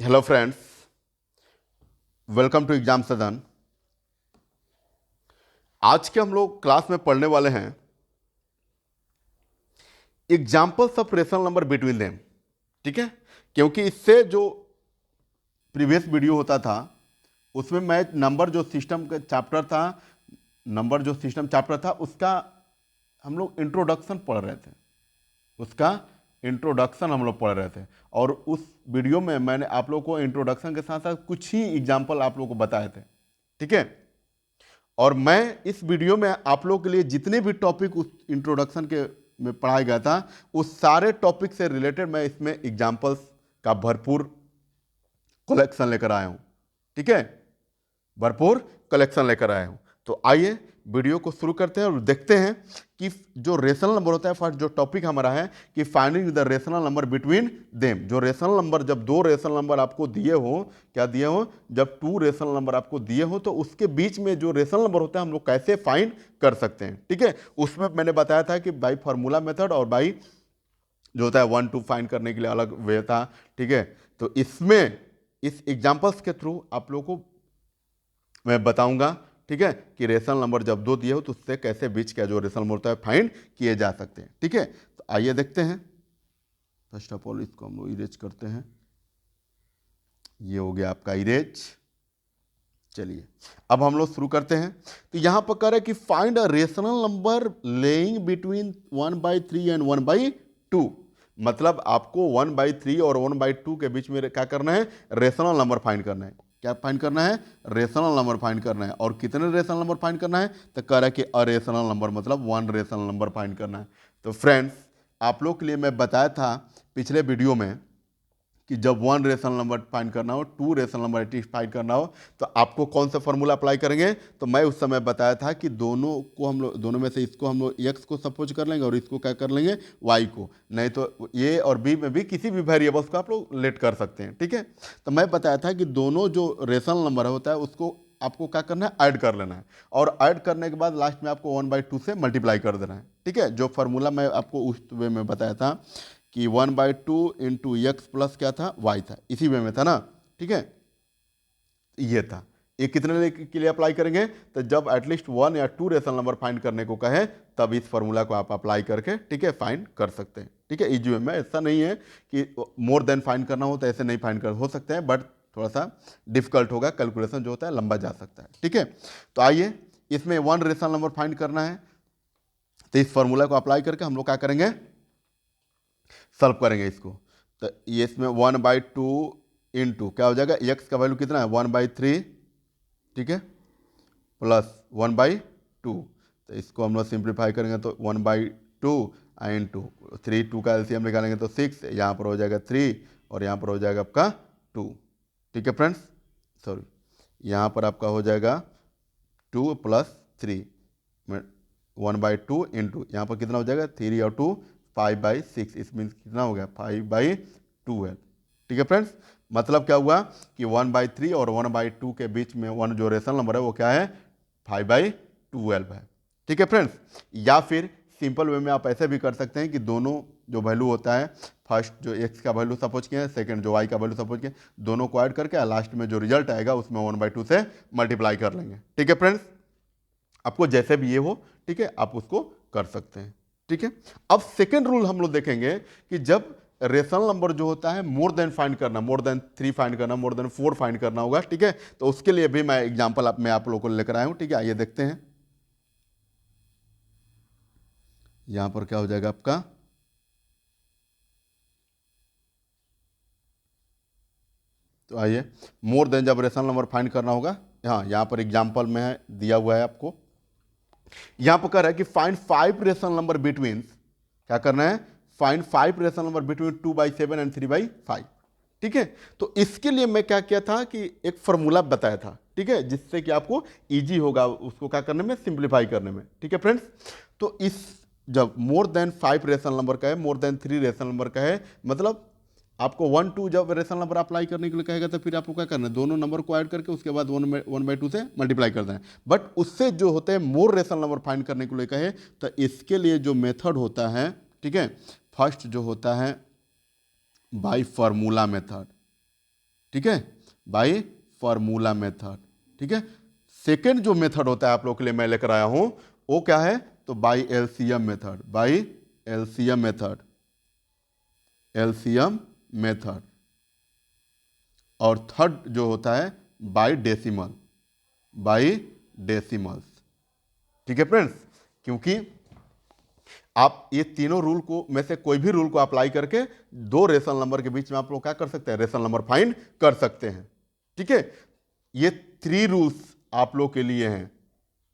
Hello friends, welcome to exam Sadan. आज के हम लोग क्लास में पढ़ने वाले हैं examples of rational number between them. ठीक है, क्योंकि इससे जो प्रीवियस वीडियो होता था उसमें मैं नंबर जो सिस्टम का चैप्टर था, नंबर जो सिस्टम चैप्टर था उसका हम लोग इंट्रोडक्शन पढ़ रहे थे। उसका इंट्रोडक्शन हम लोग पढ़ रहे थे और उस वीडियो में मैंने आप लोग को इंट्रोडक्शन के साथ साथ कुछ ही एग्जाम्पल आप लोग को बताए थे। ठीक है, और मैं इस वीडियो में आप लोग के लिए जितने भी टॉपिक उस इंट्रोडक्शन के में पढ़ाया गया था उस सारे टॉपिक से रिलेटेड मैं इसमें एग्जाम्पल्स का भरपूर कलेक्शन लेकर आया हूं। ठीक है, भरपूर कलेक्शन लेकर आया हूं। तो आइए वीडियो को शुरू करते हैं और देखते हैं कि जो रेशनल नंबर होता है, फर्स्ट जो टॉपिक हमारा है कि finding the rational number between them. जो रेशनल नंबर, जब दो रेशनल नंबर आपको दिए हो, क्या दिए हो, जब टू रेशनल नंबर आपको दिए हो तो उसके बीच में जो रेशनल नंबर होता है हम लोग कैसे फाइंड कर सकते हैं। ठीक है, उसमें मैंने बताया था कि बाई फार्मूला मेथड और बाई जो होता है 1 2 फाइंड करने के लिए अलग वे था। ठीक है, तो इसमें इस एग्जाम्पल्स के थ्रू आप लोगों को मैं बताऊंगा, ठीक है, कि रेशनल नंबर जब दो दिए हो तो उससे कैसे बीच का जो रेशनल नंबर होता है फाइंड किए जा सकते हैं। ठीक है, तो आइए देखते हैं। फर्स्ट ऑफ ऑल इसको हम लोग इरेज करते हैं। ये हो गया आपका इरेज। चलिए अब हम लोग शुरू करते हैं। तो यहां पर कह रहे हैं कि find a rational number laying between 1/3 and 1/2। मतलब आपको 1/3 और 1/2 के बीच में क्या करना है, रेशनल नंबर फाइंड करना है। क्या फाइंड करना है, रेशनल नंबर फाइंड करना है। और कितने रेशनल नंबर फाइंड करना है, तो कह रहा है कि अरेशनल नंबर मतलब वन रेशनल नंबर फाइंड करना है। तो फ्रेंड्स, आप लोग के लिए मैं बताया था पिछले वीडियो में कि जब वन रेशनल नंबर फाइंड करना हो, two rational number at least find करना हो तो आपको कौन सा फॉर्मूला अप्लाई करेंगे। तो मैं उस समय बताया था कि दोनों को हम लोग, दोनों में से इसको हम लोग एक्स को सपोज कर लेंगे और इसको क्या कर लेंगे, वाई को। नहीं तो ए और बी में भी किसी भी वेरिएबल्स को आप लोग लेट कर सकते हैं। ठीक है, तो मैं बताया था कि दोनों जो रेशनल नंबर होता है उसको आपको क्या करना है, ऐड कर लेना है। और ऐड करने के बाद लास्ट में आपको 1/2 से मल्टीप्लाई कर देना है। ठीक है, जो फार्मूला मैं आपको उस वे में बताया था कि 1/2 इंटू एक्स प्लस क्या था, वाई था, इसी वे में था ना। ठीक है, ये था। ये कितने के लिए अप्लाई करेंगे, तो जब एटलीस्ट वन या टू रेशनल नंबर फाइंड करने को कहे तब इस फॉर्मूला को आप अप्लाई करके, ठीक है, फाइंड कर सकते हैं। ठीक है, इजी वे में, ऐसा नहीं है कि मोर देन फाइंड करना हो तो ऐसे नहीं फाइंड कर हो सकते हैं, बट थोड़ा सा डिफिकल्ट होगा, कैलकुलेशन जो होता है लंबा जा सकता है। ठीक है, तो आइए इसमें वन रेशनल नंबर फाइंड करना है तो इस फॉर्मूला को अप्लाई करके हम लोग क्या करेंगे, सॉल्व करेंगे इसको। तो ये इसमें 1/2 इंटू क्या हो जाएगा, एक्स का वैल्यू कितना है 1/3, ठीक है, प्लस 1/2। तो इसको हम लोग सिंप्लीफाई करेंगे तो 1/2 इंटू 3, 2 का एलसीएम निकालेंगे तो 6, यहाँ पर हो जाएगा 3 और यहाँ पर हो जाएगा आपका 2। ठीक है फ्रेंड्स, सॉरी, यहाँ पर आपका हो जाएगा 2 प्लस 3, 1/2 इंटू यहाँ पर कितना हो जाएगा 3 और 2 5/6, इस मीन्स कितना हो गया 5/12। ठीक है फ्रेंड्स, मतलब क्या हुआ कि 1/3 और 1/2 के बीच में वन जो रेशनल नंबर है वो क्या है, 5/12 है। ठीक है फ्रेंड्स, या फिर सिंपल वे में आप ऐसे भी कर सकते हैं कि दोनों जो वैल्यू होता है, फर्स्ट जो एक्स का वैल्यू सपोज किया है, सेकंड जो वाई का वैल्यू सपोज किया, दोनों को ऐड करके लास्ट में जो रिजल्ट आएगा उसमें 1/2 से मल्टीप्लाई कर लेंगे। ठीक है फ्रेंड्स, आपको जैसे भी ये हो, ठीक है, आप उसको कर सकते हैं। ठीक है, अब सेकेंड रूल हम लोग देखेंगे कि जब रेशनल नंबर जो होता है मोर देन फाइंड करना, मोर देन 3 फाइंड करना, मोर देन 4 फाइंड करना होगा। ठीक है, तो उसके लिए भी मैं एग्जांपल मैं आप लोगों को लेकर आया हूं। ठीक है, आइए देखते हैं। यहां पर क्या हो जाएगा आपका, तो आइए, मोर देन जब रेशनल नंबर फाइंड करना होगा, हाँ यहां पर एग्जाम्पल में दिया हुआ है आपको। यहां पर कह रहा है कि फाइंड 5 रेशनल नंबर बिटवीन, क्या करना है, find 5 rational number between 2/7 and 3/5। ठीक है, तो इसके लिए मैं क्या किया था कि एक फॉर्मूला बताया था, ठीक है, जिससे कि आपको इजी होगा उसको क्या करने में, सिंप्लीफाई करने में। ठीक है फ्रेंड्स, तो इस जब मोर देन 5 रेशनल नंबर का है, मोर देन 3 रेशनल नंबर का है, मतलब आपको 1 2 जब रेशनल नंबर अप्लाई करने के लिए कहेगा तो फिर आपको क्या करना है, दोनों नंबर को ऐड करके उसके बाद 1/2 से मल्टीप्लाई करना है। बट उससे जो होते हैं मोर रेशनल नंबर फाइंड करने के लिए कहे तो इसके लिए जो मेथड होता है, ठीक है, फर्स्ट जो होता है बाय फार्मूला मेथड। ठीक है, बाई फार्मूला मेथड। ठीक है, सेकेंड जो मेथड होता है आप लोग के लिए मैं लेकर आया हूं वो क्या है, तो by LCM method, by LCM method, LCM method. और थर्ड जो होता है बाई डेसिमल, बाई डेसिमल्स। ठीक है फ्रेंड्स, क्योंकि आप ये तीनों रूल को में से कोई भी रूल को अप्लाई करके दो रेशनल नंबर के बीच में आप लोग क्या कर सकते हैं, रेशनल नंबर फाइंड कर सकते हैं। ठीक है, ये 3 रूल्स आप लोग के लिए हैं।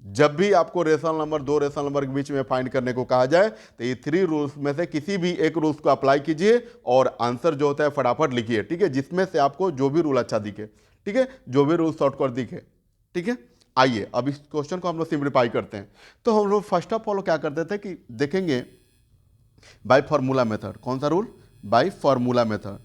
जब भी आपको रेशनल नंबर, दो रेशनल नंबर के बीच में फाइंड करने को कहा जाए तो ये 3 रूल्स में से किसी भी एक रूल्स को अप्लाई कीजिए और आंसर जो होता है फटाफट लिखिए। ठीक है, जिसमें से आपको जो भी रूल अच्छा दिखे, ठीक है, जो भी रूल शॉर्टकट दिखे। ठीक है, आइए अब इस क्वेश्चन को हम लोग सिंप्लीफाई करते हैं। तो हम लोग फर्स्ट ऑफ ऑल क्या करते थे कि देखेंगे बाय फॉर्मूला मेथड। कौन सा rule, by formula method,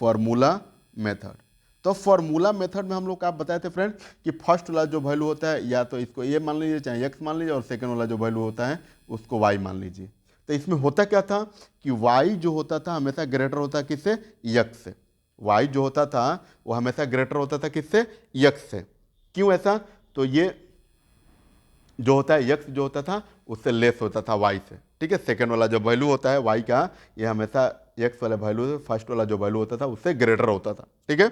formula method. तो फॉर्मूला मेथड में हम लोग आप बताए थे फ्रेंड कि फर्स्ट वाला जो वैल्यू होता है या तो इसको ए मान लीजिए चाहे एक्स मान लीजिए, और सेकंड वाला जो वैल्यू होता है उसको वाई मान लीजिए। तो इसमें होता क्या था कि वाई जो होता था हमेशा ग्रेटर होता किससे, यक्स से। वाई जो होता था वो हमेशा ग्रेटर होता था किससे, यक्स से। क्यों ऐसा, तो ये जो होता है यक्स जो होता था उससे लेस होता था वाई से। ठीक है, सेकंड वाला जो वैल्यू होता है वाई का, ये हमेशा एक्स वाला वैल्यू से फर्स्ट वाला जो वैल्यू होता था उससे ग्रेटर होता था। ठीक है,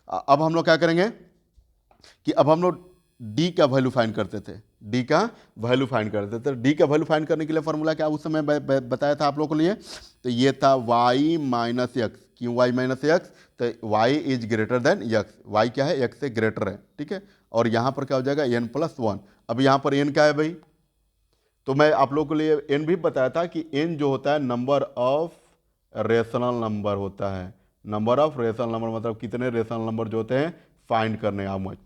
अब हम लोग क्या करेंगे कि अब हम लोग डी का वैल्यू फाइंड करते थे, डी का वैल्यू फाइंड करते थे। डी का वैल्यू फाइंड करने के लिए फॉर्मूला क्या उस समय बताया था आप लोगों के लिए, तो ये था वाई माइनस एक्स। क्यों वाई माइनस एक्स, तो y is greater than x, y क्या है, एक्स से ग्रेटर है। ठीक है, और यहां पर क्या हो जाएगा, एन प्लस वन। अब यहां पर एन क्या है भाई, तो मैं आप लोगों के लिए एन भी बताया था कि एन जो होता है नंबर ऑफ रेशनल नंबर होता है। नंबर ऑफ रेशनल नंबर मतलब कितने रेशनल नंबर जो होते हैं फाइंड करने, हाउ मच।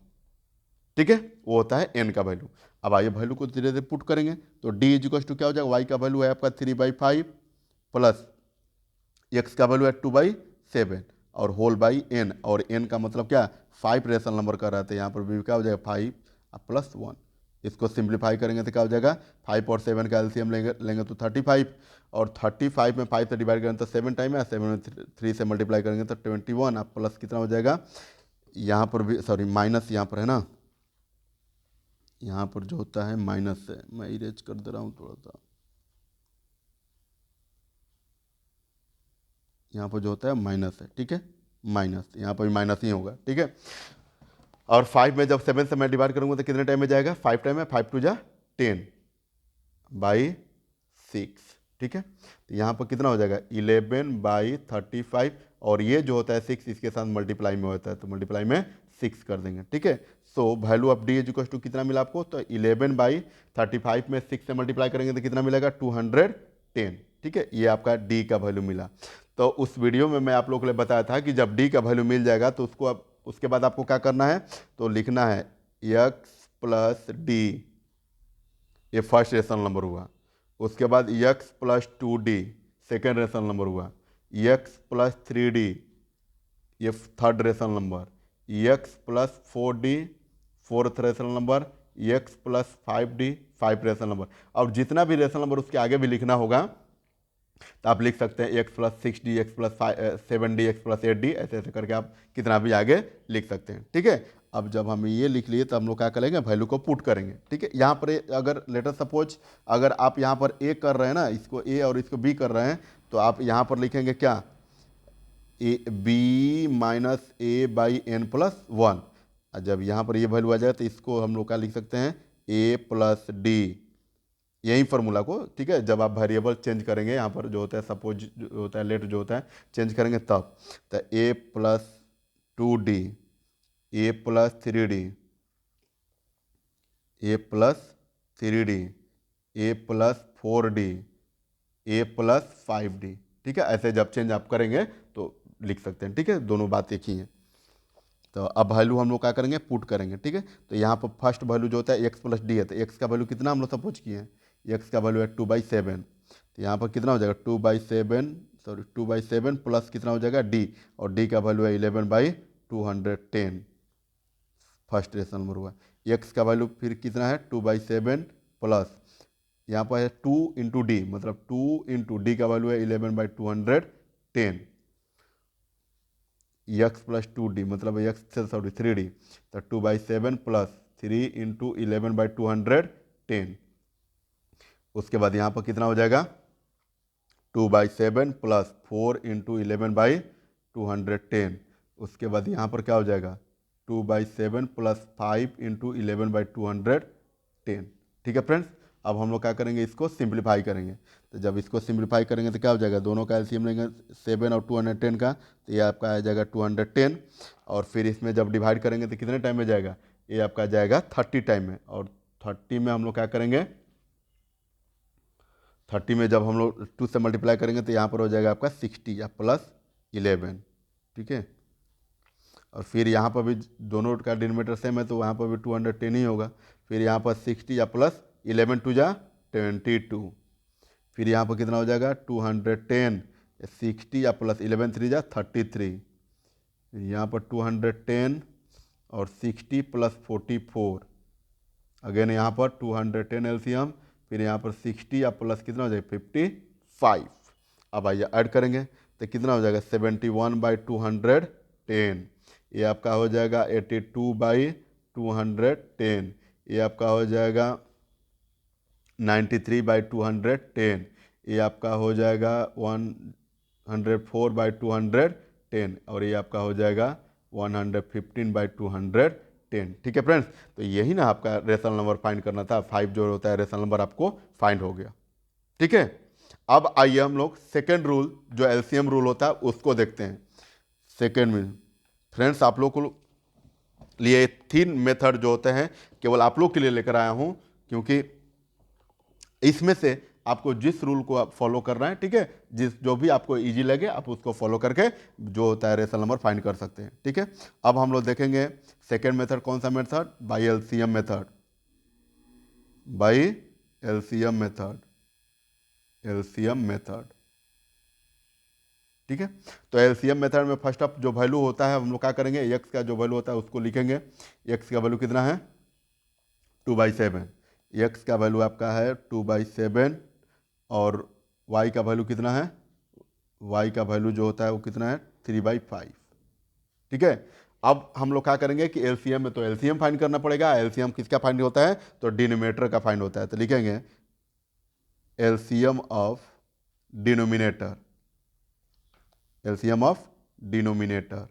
ठीक है, वो होता है एन का वैल्यू। अब आइए वैल्यू को धीरे धीरे पुट करेंगे, तो डी इजिकल्स टू क्या हो जाएगा, वाई का वैल्यू है आपका 3/5 प्लस एक्स का वैल्यू है 2/7 और होल बाई एन। और एन का मतलब क्या, 5 रेशनल नंबर का रहता है, यहाँ पर भी क्या हो जाएगा 5 प्लस 1। इसको सिंप्लीफाई करेंगे तो क्या हो जाएगा, 5 और 7 का एलसीएम लेंगे तो 35, और 35 में 5 से डिवाइड करेंगे तो 7 टाइम है, 7 में 3 से मल्टीप्लाई करेंगे तो 21। आप प्लस कितना हो जाएगा, यहाँ पर भी सॉरी माइनस यहाँ पर है ना, यहाँ पर जो होता है माइनस है, मैं इरेज कर दे रहा हूँ थोड़ा सा, यहाँ पर जो होता है माइनस है। ठीक है, माइनस यहाँ पर भी माइनस ही होगा। ठीक है, और 5 में जब 7 से मैं डिवाइड करूँगा तो कितने टाइम में जाएगा, 5 टाइम है, 5 टू जा 10/6। ठीक है, तो यहाँ पर कितना हो जाएगा 11/35, और ये जो होता है 6 इसके साथ मल्टीप्लाई में होता है तो मल्टीप्लाई में 6 कर देंगे। ठीक है, so value of d equal to कितना मिला आपको, तो 11/35 में 6 से मल्टीप्लाई करेंगे तो कितना मिलेगा 210। ठीक है, ये आपका डी का वैल्यू मिला। तो उस वीडियो में मैं आप लोगों को बताया था कि जब डी का वैल्यू मिल जाएगा तो उसको अब उसके बाद आपको क्या करना है, तो लिखना है एक्स प्लस डी, ये फर्स्ट रेशनल नंबर हुआ। उसके बाद x plus 2d second rational number हुआ। एक्स प्लस 3d ये third rational number. X plus 4d fourth rational number. X plus 5d five rational number. अब जितना भी रेशनल नंबर उसके आगे भी लिखना होगा तो आप लिख सकते हैं x plus 6d, x plus 7d, x plus 8d, ऐसे ऐसे करके आप कितना भी आगे लिख सकते हैं। ठीक है, अब जब हम ये लिख लिए तो हम लोग क्या करेंगे, वैल्यू को पुट करेंगे। ठीक है, यहाँ पर अगर लेटर सपोज अगर आप यहाँ पर ए कर रहे हैं ना, इसको ए और इसको बी कर रहे हैं, तो आप यहाँ पर लिखेंगे क्या, a b minus a by n plus 1। जब यहाँ पर ये वैल्यू आ जाए तो इसको हम लोग क्या लिख सकते हैं, ए प्लस डी, यही फार्मूला को। ठीक है, जब आप वेरिएबल चेंज करेंगे यहाँ पर जो होता है सपोज जो होता है लेट जो होता है चेंज करेंगे तब, तो ए प्लस 2d, ए प्लस 3d, ए प्लस 3d, ए प्लस 4d, ए प्लस 5d। ठीक है, ऐसे जब चेंज आप करेंगे तो लिख सकते हैं। ठीक है, दोनों बात एक ही है। तो अब वैल्यू हम लोग क्या करेंगे, पुट करेंगे। ठीक है, तो यहाँ पर फर्स्ट वैल्यू जो होता है एक्स प्लस डी है, तो एक्स का वैल्यू कितना हम लोग सपोज किए हैं, एक्स का वैल्यू है 2/7। तो यहाँ पर कितना हो जाएगा 2/7, सॉरी 2/7 प्लस कितना हो जाएगा डी, और डी का वैल्यू है 11/210 फर्स्ट रेशनल नंबर हुआ। एक्स का वैल्यू फिर कितना है 2/7 प्लस यहाँ पर है 2 इंटू डी, मतलब 2 इंटू डी का वैल्यू है 11/210 एक्स प्लस 2d मतलब एक्स से सॉरी 3d, तो 2/7 प्लस 3 इंटू 11/210। उसके बाद यहाँ पर कितना हो जाएगा 2/7 प्लस 4 इंटू 11/210। उसके बाद यहाँ पर क्या हो जाएगा 2/7 प्लस 5 इंटू 11/210। ठीक है फ्रेंड्स, अब हम लोग क्या करेंगे, इसको सिंप्लीफाई करेंगे। तो जब इसको सिंप्लीफाई करेंगे तो क्या हो जाएगा, दोनों का एलसीएम लेंगे 7 और 210 का, तो ये आपका आ जाएगा 210। और फिर इसमें जब डिवाइड करेंगे तो कितने टाइम में जाएगा, ये आपका आ जाएगा 30 टाइम में। और 30 में हम लोग क्या करेंगे, 30 में जब हम लोग 2 से मल्टीप्लाई करेंगे तो यहाँ पर हो जाएगा आपका 60 या प्लस 11। ठीक है, और फिर यहाँ पर भी दोनों का डिनोमिनेटर सेम है तो वहाँ पर भी 210 ही होगा। फिर यहाँ पर 60 या प्लस 11 टू जा 22। फिर यहाँ पर कितना हो जाएगा 210, 60 या प्लस 11 3 जा 33। यहाँ पर 210 और 60 प्लस 44। अगेन यहाँ पर 210 एलसीएम, फिर यहाँ पर 60 या प्लस कितना हो जाएगा 55। अब आइए ऐड करेंगे तो कितना हो जाएगा 71/210। ये आपका हो जाएगा 82/210। ये आपका हो जाएगा 93/210। ये आपका हो जाएगा 104/210। और ये आपका हो जाएगा 115/210। ठीक है फ्रेंड्स, तो यही ना आपका रेशनल नंबर फाइंड करना था। 5 जो होता है रेशनल नंबर आपको फाइंड हो गया। ठीक है, अब आइए हम लोग सेकेंड रूल जो एलसीएम रूल होता है उसको देखते हैं। सेकेंड में फ्रेंड्स आप लोग को लिए 3 मेथड जो होते हैं केवल आप लोग के लिए लेकर आया हूं, क्योंकि इसमें से आपको जिस रूल को आप फॉलो कर रहे हैं, ठीक है, जो भी आपको इजी लगे आप उसको फॉलो करके जो होता है रेशनल नंबर फाइंड कर सकते हैं। ठीक है, अब हम लोग देखेंगे सेकेंड मेथड कौन सा method, by LCM method. By LCM method, LCM method. ठीक है, तो एलसीएम मेथड में फर्स्ट ऑफ जो वैल्यू होता है हम लोग क्या करेंगे, एक्स का जो वैल्यू होता है उसको लिखेंगे। एक्स का वैल्यू कितना है 2/7। एक्स का वैल्यू आपका है 2/7 और वाई का वैल्यू कितना है, वाई का वैल्यू जो होता है वो कितना है 3/5। ठीक है, अब हम लोग क्या करेंगे कि एलसीएम में तो एलसीएम फाइंड करना पड़ेगा। एलसीएम किसका फाइंड होता है, तो डिनोमिनेटर का फाइंड होता है। तो लिखेंगे LCM of denominator, LCM of denominator.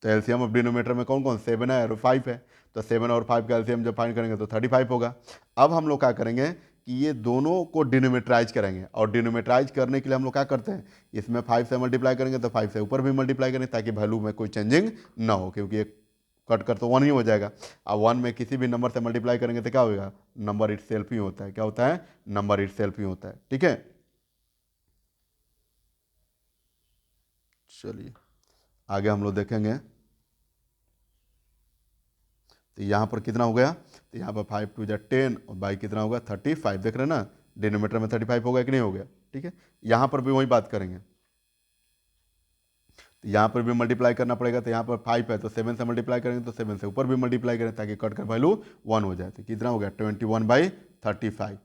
तो एलसीएम ऑफ डिनोमिनेटर में कौन कौन 7 है और 5 है, तो 7 और 5 का एलसीएम जब फाइंड करेंगे तो 35 होगा। अब हम लोग क्या करेंगे कि ये दोनों को डिनोमिनेटराइज करेंगे, और डिनोमिनेटराइज करने के लिए हम लोग क्या करते हैं, इसमें 5 से मल्टीप्लाई करेंगे तो 5 से ऊपर भी मल्टीप्लाई करेंगे ताकि वैल्यू में कोई चेंजिंग ना हो, क्योंकि एक कट कर तो 1 ही हो जाएगा। अब 1 में किसी भी नंबर से मल्टीप्लाई करेंगे तो क्या होगा, नंबर इट सेल्फ ही होता है। क्या होता है, नंबर इट सेल्फ ही होता है। ठीक है, चलिए आगे हम लोग देखेंगे। तो यहाँ पर कितना हो गया, तो यहाँ पर 5 2 10 और बाई कितना होगा 35। देख रहे हैं ना, डिनोमिनेटर में 35 हो गया कि नहीं हो गया। ठीक है, यहाँ पर भी वही बात करेंगे। तो यहाँ पर भी मल्टीप्लाई करना पड़ेगा, तो यहाँ पर 5 है तो 7 से मल्टीप्लाई करेंगे तो 7 से ऊपर भी मल्टीप्लाई करें ताकि कट कर वैल्यू 1 हो जाए। तो कितना हो गया 21/35।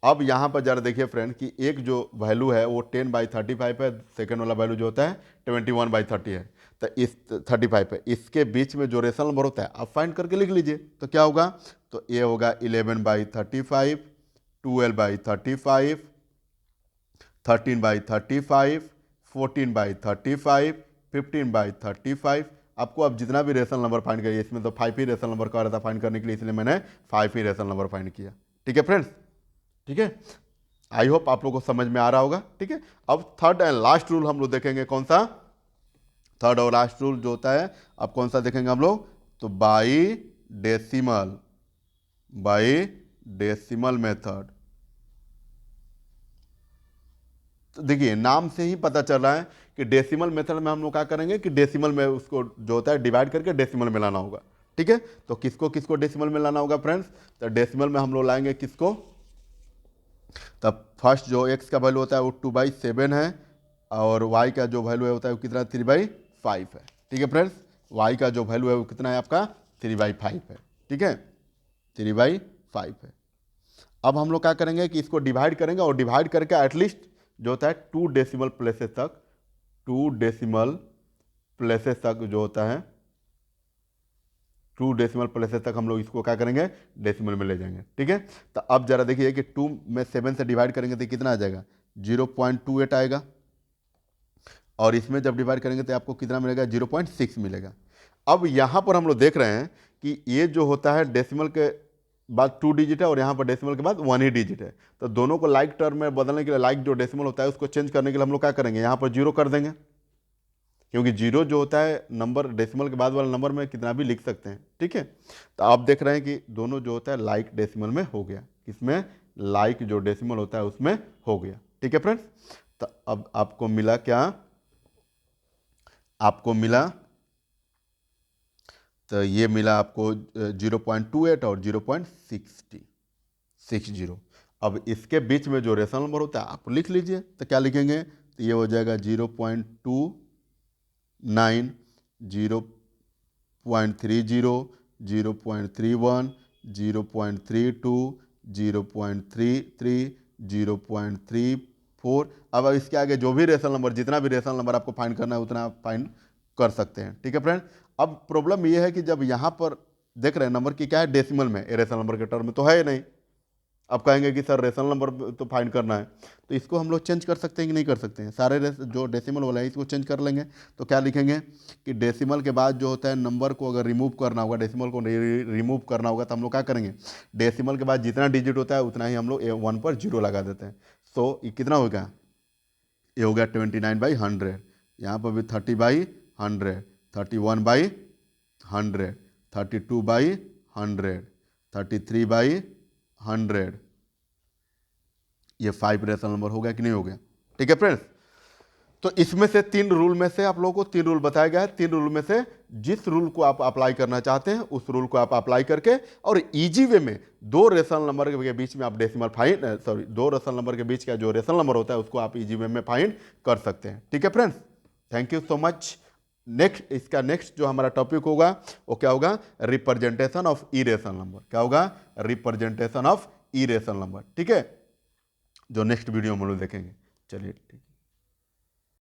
अब यहाँ पर जरा देखिए फ्रेंड कि एक जो वैल्यू है वो 10/35 है, सेकेंड वाला वैल्यू जो होता है 21/30 है। तो इस 35 है, इसके बीच में जो रेशनल नंबर होता है आप फाइंड करके लिख लीजिए। तो क्या होगा, तो ये होगा 11/35, 12/35, 13/35, 14/35, 15/35। आपको अब जितना भी रेशनल नंबर फाइंड करिए, इसमें तो 5 ही रेशनल नंबर का रहा था फाइंड करने के लिए, इसलिए मैंने 5 ही रेशनल नंबर फाइंड किया। ठीक है फ्रेंड्स, ठीक है, आई होप आप लोगों को समझ में आ रहा होगा। ठीक है, अब थर्ड एंड लास्ट रूल हम लोग देखेंगे, कौन सा, थर्ड और लास्ट रूल जो होता है अब कौन सा देखेंगे हम लोग, तो by decimal, by decimal method. तो देखिए नाम से ही पता चल रहा है कि डेसिमल मेथड में हम लोग क्या करेंगे कि डेसिमल में उसको जो होता है डिवाइड करके डेसिमल में लाना होगा। ठीक है, तो किसको किसको डेसिमल में लाना होगा फ्रेंड्स, तो डेसिमल में हम लोग लाएंगे किसको, तब फर्स्ट जो एक्स का वैल्यू होता है वो 2/7 है, और वाई का जो वैल्यू होता है वो कितना 3/5 है। ठीक है फ्रेंड्स, वाई का जो वैल्यू है वो कितना है आपका 3/5 है। ठीक है, 3/5 है। अब हम लोग क्या करेंगे कि इसको डिवाइड करेंगे, और डिवाइड करके एटलीस्ट जो होता है 2 डेसिमल प्लेसेस तक, 2 डेसिमल प्लेसेस तक जो होता है 2 डेसिमल प्लेसेस तक हम लोग इसको क्या करेंगे, डेसिमल में ले जाएंगे। ठीक है, तो अब जरा देखिए कि 2 में 7 से डिवाइड करेंगे तो कितना आ जाएगा, 0.28 आएगा, और इसमें जब डिवाइड करेंगे तो आपको कितना मिलेगा, 0.6 मिलेगा। अब यहाँ पर हम लोग देख रहे हैं कि ये जो होता है डेसिमल के बाद 2 डिजिट है और यहाँ पर डेसिमल के बाद 1 ही डिजिट है, तो दोनों को लाइक टर्म में बदलने के लिए, लाइक जो डेसिमल होता है उसको चेंज करने के लिए हम लोग क्या करेंगे, यहाँ पर 0 कर देंगे, क्योंकि 0 जो होता है नंबर डेसिमल के बाद वाला नंबर में कितना भी लिख सकते हैं। ठीक है, तो आप देख रहे हैं कि दोनों जो होता है लाइक डेसिमल में हो गया, किसमें, लाइक जो डेसिमल होता है उसमें हो गया। ठीक है फ्रेंड्स, तो अब आपको मिला क्या, आपको मिला, तो ये मिला आपको 0.28 और 0.60। अब इसके बीच में जो रेशनल नंबर होता है आप लिख लीजिए, तो क्या लिखेंगे, तो ये हो जाएगा 0.29, 0.30, 0.31, 0.32, 0.33, 0.34। अब इसके आगे जो भी रेशनल नंबर, जितना भी रेशनल नंबर आपको फाइंड करना है उतना आप फाइंड कर सकते हैं। ठीक है फ्रेंड, अब प्रॉब्लम ये है कि जब यहाँ पर देख रहे हैं नंबर की क्या है, डेसिमल में, रेशनल नंबर के टर्म में तो है ही नहीं। अब कहेंगे कि सर रेशनल नंबर तो फाइंड करना है, तो इसको हम लोग चेंज कर सकते हैं कि नहीं कर सकते हैं, सारे जो डेसिमल वाला है इसको चेंज कर लेंगे। तो क्या लिखेंगे कि डेसिमल के बाद जो होता है नंबर को अगर रिमूव करना होगा, डेसिमल को रिमूव करना होगा, तो हम लोग क्या करेंगे, डेसिमल के बाद जितना डिजिट होता है उतना ही हम लोग 1 पर 0 लगा देते हैं। तो ये कितना होगा, ये हो गया 29/100, यहाँ पर भी 30/100, 31/100, 32/100, 33/100, ये 5 रेशनल नंबर हो गया कि नहीं हो गया। ठीक है फ्रेंड्स, तो इसमें से 3 रूल में से आप लोगों को 3 रूल बताया गया है। 3 रूल में से जिस रूल को आप अप्लाई करना चाहते हैं उस रूल को आप अप्लाई करके और इजी वे में 2 रेशनल नंबर के बीच में आप डेसिमल फाइंड, 2 रेशनल नंबर के बीच का जो रेशनल नंबर होता है उसको आप इजी वे में फाइंड कर सकते हैं। ठीक है friends, thank you so much. इसका नेक्स्ट जो हमारा टॉपिक होगा वो क्या होगा, रिप्रेजेंटेशन ऑफ इरेशनल नंबर। क्या होगा, रिप्रेजेंटेशन ऑफ इरेशनल नंबर। ठीक है, जो नेक्स्ट वीडियो में हम लोग देखेंगे। चलिए ठीक।